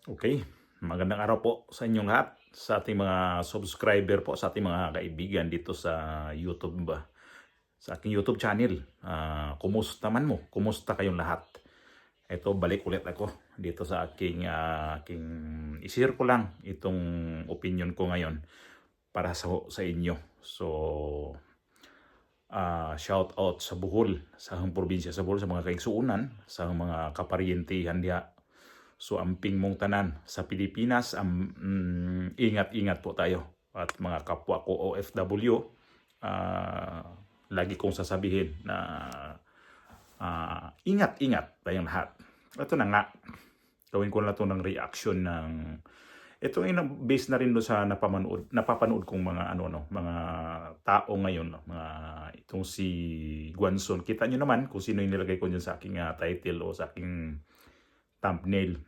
Okay, magandang araw po sa inyong lahat, sa ating mga subscriber po, sa ating mga kaibigan dito sa YouTube ba, sa aking YouTube channel. Kumusta man mo? Kumusta kayong lahat? Ito, balik ulit ako dito sa aking i-share ko lang itong opinion ko ngayon para sa inyo. So, shout out sa Bohol, sa probinsya sa Bohol, sa mga kaigsuunan, sa mga kaparientihan diha. So amping mong tanan sa Pilipinas, ingat-ingat po tayo. At mga kapwa ko OFW, ah, lagi kong sasabihin na ingat-ingat tayong lahat. Ito na nga, gawin ko na ito ng reaction ng ito ay based na rin do sa napapanood kong mga mga tao ngayon, no? Mga itong si Guanzon. Kita niyo naman kung sino yung nilagay ko diyan sa aking title o sa aking thumbnail.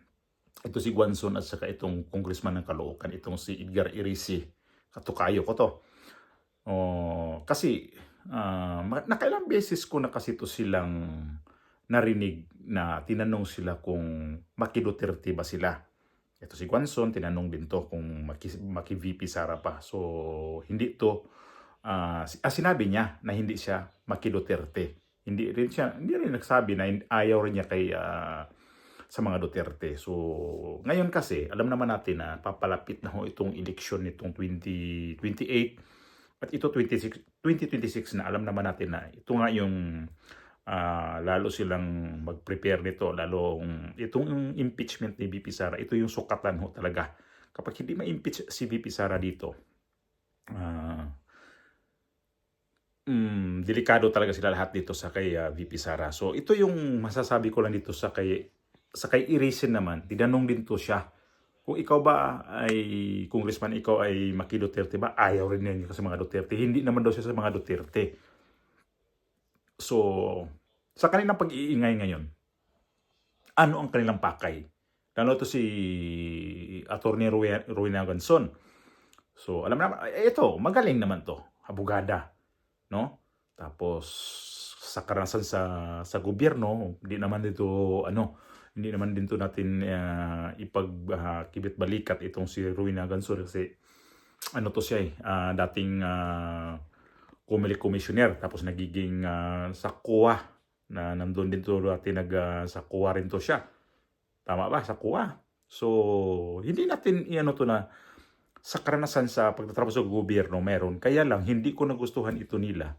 Ito si Guanzon at saka itong congressman ng Caloocan, itong si Edgar Irici. Katukayo ko to. Kasi nakailang beses ko na kasi to silang narinig na tinanong sila kung maki-Duterte ba sila. Ito si Guanzon, tinanong din to kung maki-VP Sara pa. So, hindi to, sinabi niya na hindi siya maki-Duterte. Hindi rin nagsabi na ayaw rin niya kay sa mga Duterte. So, ngayon kasi, alam naman natin na papalapit na ho itong eleksyon nitong 2028 at ito 2026 na alam naman natin na ito nga yung lalo silang mag-prepare nito, lalo itong impeachment ni VP Sara, ito yung sukatan ho talaga. Kapag hindi ma-impeach si VP Sara dito, delikado talaga sila lahat dito sa kay VP Sara. So ito yung masasabi ko lang dito sa kay Irisin naman, tinanong din to siya. Kung ikaw ba ay congressman, ikaw ay maki Duterte ba? Ayaw rin niya kasi mga Duterte. Hindi naman daw siya sa mga Duterte. So, sa kanilang pag-iingay ngayon, ano ang kanilang pakay? Lalo to si Attorney Rowena Ganson. So, alam naman, ito, magaling naman to. Abogada, no? Tapos, sa karanasan sa gobyerno, hindi naman din to natin ipagkibit balikat itong si Rowena Ganson kasi to siya dating Comelec Commissioner, tapos nagiging sa COA na nandun din to dati sa COA rin to siya. Tama ba? Sa COA. So, hindi natin to na sa karanasan sa pagtatrabaho sa gobyerno meron. Kaya lang, hindi ko nagustuhan ito nila.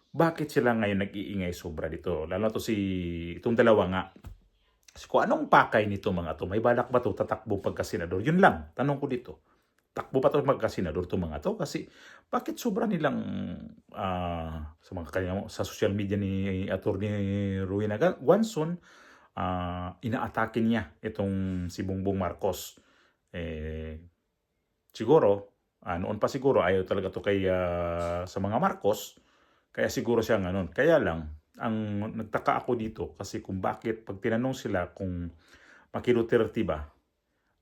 Bakit sila ngayon nag-iingay sobra dito? Lalo to itong dalawa nga. Kung anong pakay nito mga to? May balak ba to tatakbo pagka-senador? Yun lang, tanong ko dito. Takbo pa to magka-senador to mga to? Kasi bakit sobra nilang sa mga sa social media ni Attorney Rowena Guanzon, inaatake niya itong si Bongbong Marcos. Siguro, noon pa siguro ayaw talaga to kay sa mga Marcos, kaya siguro siya ngayon. Kaya lang, ang nagtaka ako dito kasi kung bakit pag tinanong sila kung maki-Duterte ba,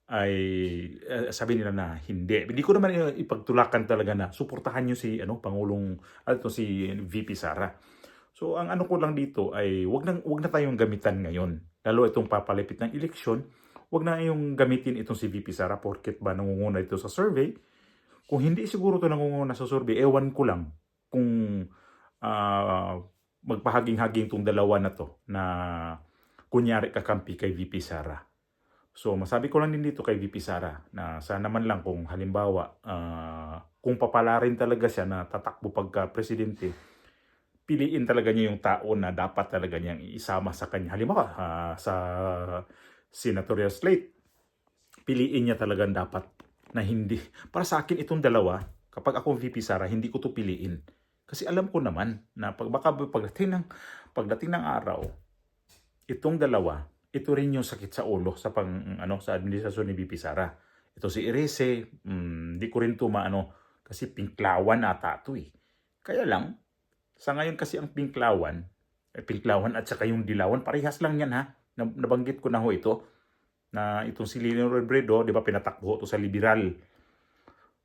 ay sabi nila na hindi. Hindi ko naman ipagtulakan talaga na suportahan niyo si Pangulong si VP Sara. So ang ko lang dito ay wag na tayong gamitan ngayon. Lalo itong papalapit ng eleksyon, wag na yung gamitin itong si VP Sara porket ba nangunguna ito sa survey. Kung hindi siguro to nangunguna sa survey, ewan ko lang kung magpahaging-haging tong dalawa na to na kunyari kakampi kay VP Sara. So masabi ko lang din dito kay VP Sara na sana man lang kung halimbawa kung papalarin talaga siya na tatakbo pagka presidente, piliin talaga niya yung tao na dapat talaga niyang isama sa kanya. Halimbawa sa senatorial slate, piliin niya talagang dapat na hindi. Para sa akin itong dalawa, kapag ako VP Sara, hindi ko to piliin. Kasi alam ko naman na pagdating ng araw, itong dalawa, ito rin yung sakit sa ulo sa sa administrasyon ni VP Sara. Ito si Irice, di ko rin to kasi pinklawan ata to eh. Kaya lang, sa ngayon kasi ang pinklawan at saka yung dilawan, parehas lang yan ha. Nabanggit ko na ho ito, na itong si Lino Robredo, di ba pinatakbo to sa liberal.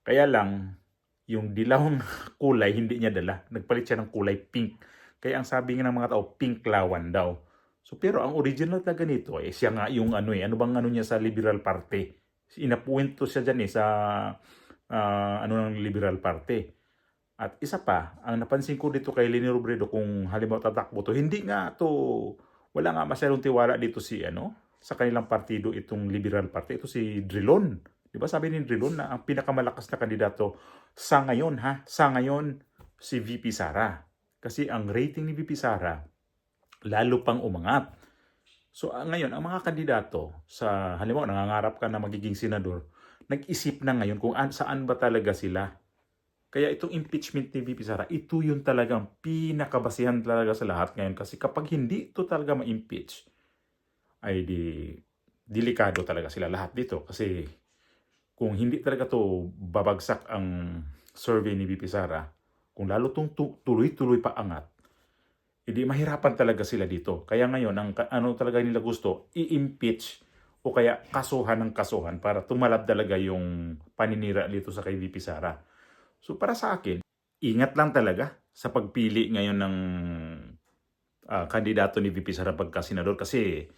Kaya lang, yung dilawang kulay, hindi niya dala. Nagpalit siya ng kulay pink. Kaya ang sabi nga ng mga tao, pinklawan daw. So pero ang original talaga nito eh siya nga yung ano eh, ano bang ano niya sa Liberal Party. Inapuwento siya diyan eh sa ano ng Liberal Party. At isa pa, ang napansin ko dito kay Leni Robredo kung halimbawa tatakbo to, hindi nga to, wala nga masyadong tiwala dito si ano, sa kanilang partido itong Liberal Party, ito si Drilon. Di ba sabi ni Drilon na ang pinakamalakas na kandidato sa ngayon sa ngayon si VP Sara. Kasi ang rating ni VP Sara lalo pang umangat. So ngayon, ang mga kandidato sa halimbawa nangangarap ka na magiging senador, nag-isip na ngayon kung saan ba talaga sila. Kaya itong impeachment ni VP Sara, ito yung talagang pinakabasihan talaga sa lahat ngayon. Kasi kapag hindi ito talaga ma-impeach, ay delikado talaga sila lahat dito. Kasi kung hindi talaga to babagsak ang survey ni VP Sara, kung lalo itong tuloy-tuloy pa angat, hindi mahirapan talaga sila dito. Kaya ngayon, ang ano talaga nila gusto, i-impeach o kaya kasuhan ng kasuhan para tumalab talaga yung paninira dito sa kay VP Sara. So para sa akin, ingat lang talaga sa pagpili ngayon ng kandidato ni VP Sara pagka-senador kasi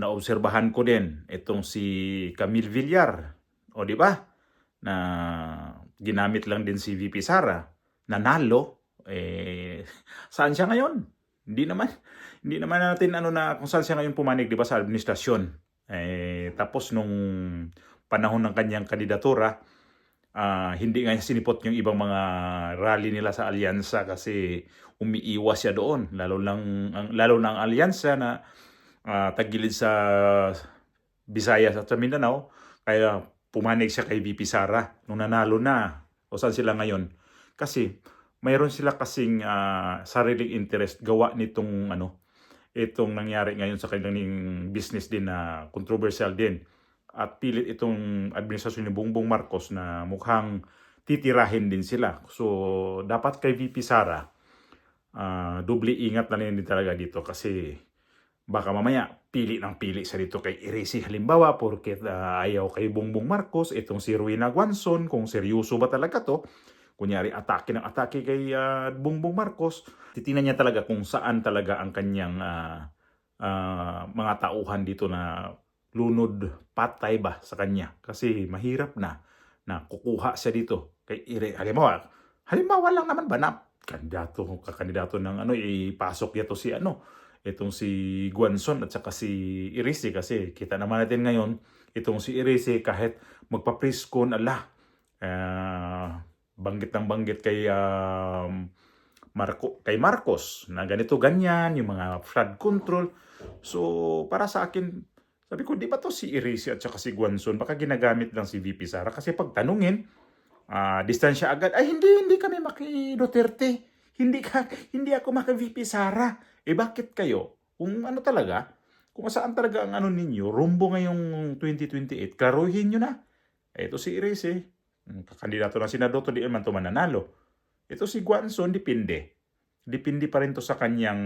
naobserbahan ko din itong si Camille Villar. O di ba? Na ginamit lang din si VP Sara. Nanalo. Saan siya ngayon? Hindi naman natin ano na kung saan siya ngayon pumanig, di ba, sa administrasyon. Tapos nung panahon ng kanyang kandidatura, hindi nga sinipot yung ibang mga rally nila sa alyansa kasi umiiwas siya doon. Lalo na ang alyansa na tagilid sa Visayas at sa Mindanao. Kaya pumanig siya kay VP Sara nung nanalo na. O saan sila ngayon? Kasi mayroon sila kasing sariling interest gawa nitong itong nangyari ngayon sa kanilang business din na controversial din. At pilit itong administrasyon ni Bongbong Marcos na mukhang titirahin din sila. So, dapat kay VP Sara, doble ingat na din talaga dito kasi baka mamaya pili siya dito kay Eresi halimbawa porque ayaw kay Bongbong Marcos, itong si Rowena Guanzon, kung seryoso ba talaga to, kunyari atake kay Bongbong Marcos, titingnan niya talaga kung saan talaga ang kanyang mga tauhan dito na lunod patay ba sa kanya. Kasi mahirap na kukuha siya dito kay halimbawa lang naman ba na kakandidato ng ipasok niya to si itong si Guanzon at saka si Eresi kasi kita naman natin ngayon itong si Eresi kahit magpa-preskon banggit ng banggit kay Marcos na ganito ganyan yung mga flood control. So para sa akin, sabi ko, di ba to si Eresi at saka si Guanzon, baka ginagamit lang si VP Sara kasi pag tanungin, distansya agad, ay hindi kami maki Duterte. Hindi ako maki VP Sara. Bakit kayo? Kung ano talaga, kung saan talaga ang ano ninyo, rumbo ngayong 2028, klaruhin nyo na. Ito si Eresi, kakandidato ng senador to, di naman to mananalo. Ito si Guanzon, depende. Depende pa rin to sa kanyang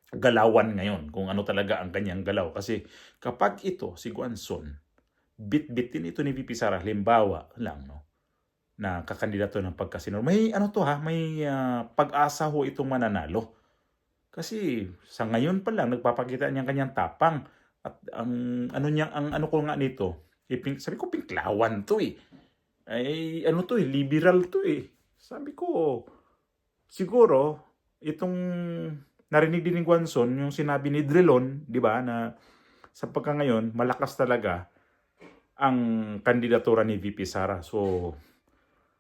galawan ngayon, kung ano talaga ang kanyang galaw. Kasi kapag ito, si Guanzon, bit-bitin ito ni VP Sara, halimbawa lang, na kakandidato ng pagkasenador, may may pag-asa ho itong mananalo. Kasi sa ngayon pa lang, nagpapakita niyang kanyang tapang. At ang ano ko nga nito, sabi ko, pinklawan to liberal to Sabi ko, siguro, itong narinig din ni Guanzon, yung sinabi ni Drilon, di ba, na sa pagka ngayon, malakas talaga ang kandidatura ni VP Sara. So,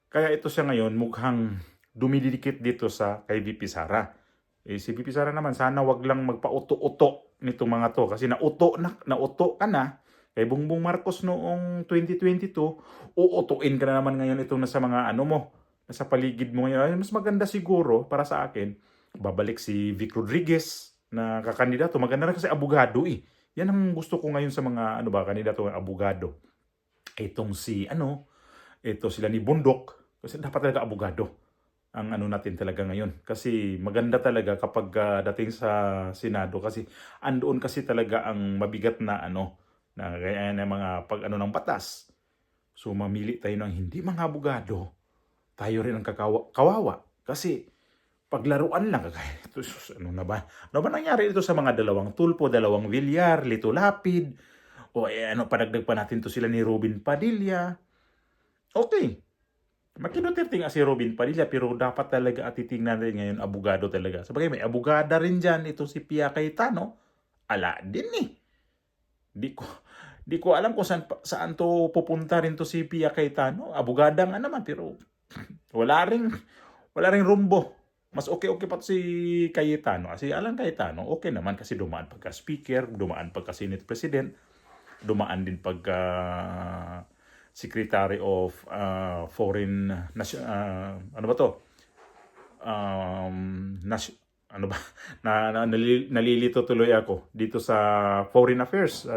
kaya ito siya ngayon, mukhang dumidikit dito sa kay VP Sara. Si VP Sara naman, sana wag lang magpa-uto-uto nitong mga to. Kasi nauto ka na kay Bongbong Marcos noong 2022, uutuin ka na naman ngayon itong nasa mga nasa paligid mo ngayon. Mas maganda siguro para sa akin, babalik si Vic Rodriguez na kakandidato. Maganda na kasi abogado Yan ang gusto ko ngayon sa mga kandidato ng abogado. Itong ito sila ni Bundok, kasi dapat talaga abogado ang natin talaga ngayon. Kasi maganda talaga kapag dating sa Senado kasi andoon kasi talaga ang mabigat na na kaya na mga pag ng batas. So mamili tayo ng hindi mga abogado, tayo rin ang kawawa. Kasi paglaruan lang. Ito, sus, ano na ba? Ano ba nangyari dito sa mga dalawang Tulfo, dalawang Villar, Lito Lapid, o ano, padagdag pa natin to sila ni Robin Padilla. Okay. Makino-Duterte nga si Robin Padilla, pero dapat talaga at titingnan rin ngayon abogado talaga. Sabagay, may abogada rin dyan, ito si Pia Cayetano. Ala din eh. Di ko, di ko alam kung saan to pupunta rin to si Pia Cayetano. Abogada nga naman, pero wala ring rumbo. Mas okay pa to si Cayetano. Kasi Alan Cayetano, okay naman kasi dumaan pagka speaker, dumaan pagka Senate President, dumaan din pagka Secretary of Foreign ano ba to? Ano ba? Nalilito tuloy ako dito sa Foreign Affairs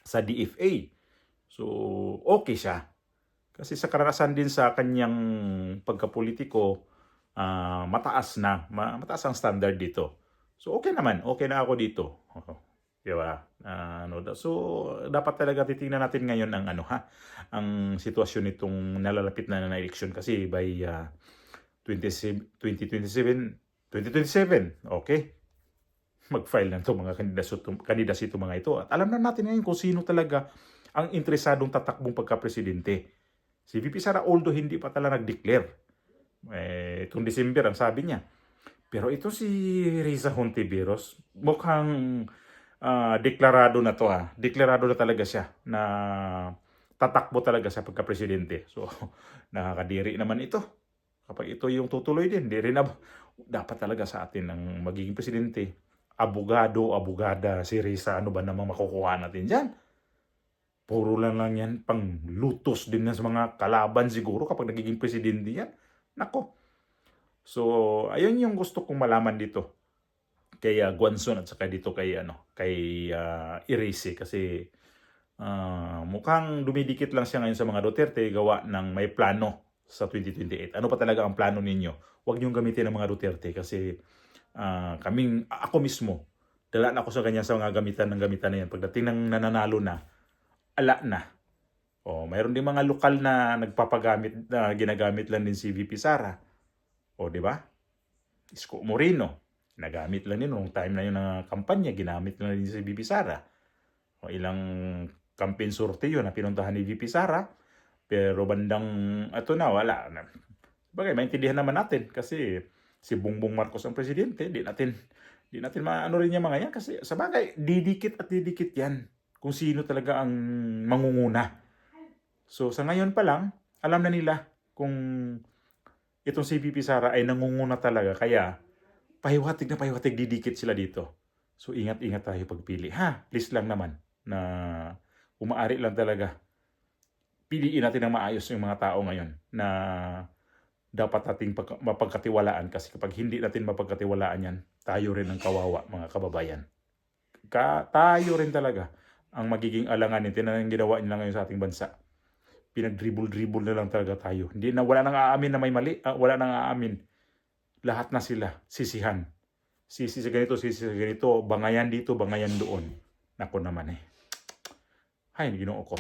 sa DFA. So, okay siya. Kasi sa karanasan din sa kanyang pagkapolitiko, mataas ang standard dito. So, okay naman. Okay na ako dito. Diba? So, dapat talaga titingnan natin ngayon ang sitwasyon nitong nalalapit na eleksyon kasi by 2027, okay? Mag-file na itong mga kandidato mga ito. At alam na natin ngayon kung sino talaga ang interesadong tatakbong pagka-presidente. Si VP Sara, although hindi pa talaga nag-declare. Itong December ang sabi niya. Pero ito si Riza Hontiveros, mukhang deklarado na to ha. Deklarado na talaga siya na tatakbo talaga sa pagka-presidente. So, nakakadiri naman ito. Kapag ito yung tutuloy din, di rin dapat talaga sa atin ang magiging presidente. Abogado, abogada, si Riza, ano ba namang makukuha natin dyan? Puro lang yan, pang lutos din na sa mga kalaban siguro kapag nagiging presidente yan. Nako. So, ayun yung gusto kong malaman dito kay Guanzon at saka dito kay Erice kasi mukhang dumidikit lang siya ngayon sa mga Duterte gawa ng may plano sa 2028. Ano pa talaga ang plano ninyo? Huwag niyong gamitin ang mga Duterte kasi ako mismo, dala na ako sa kanya sa mga gamitan na yan. Pagdating ng nananalo na, ala na. Mayroon din mga lokal na nagpapagamit na ginagamit lang din si VP Sara. Di ba? Isko Moreno. Nagamit lang din nung time na yun ng kampanya, ginamit lang din si VP Sara. Ilang campaign sorteo na pinuntahan ni VP Sara, pero bandang wala na. Bagay, maintindihan naman natin kasi si Bongbong Marcos ang presidente, di natin maano rin yung mga yan kasi sa bagay, didikit yan kung sino talaga ang mangunguna. So sa ngayon pa lang, alam na nila kung itong si VP Sara ay nangunguna talaga, kaya pahiwatig didikit sila dito. So ingat-ingat tayo pagpili. Please lang naman na umaari lang talaga. Piliin natin ng maayos yung mga tao ngayon na dapat nating mapagkatiwalaan kasi kapag hindi natin mapagkatiwalaan yan, tayo rin ang kawawa mga kababayan. Tayo rin talaga ang magiging alanganin. Tinan ang ginawa nila ngayon sa ating bansa. Pinag-dribble na lang talaga tayo. Wala nang aamin na may mali. Wala nang aamin. Lahat na sila sisihan. Sisi sa ganito, bangayan dito, bangayan doon. Nako naman Hay, Ginoo ko.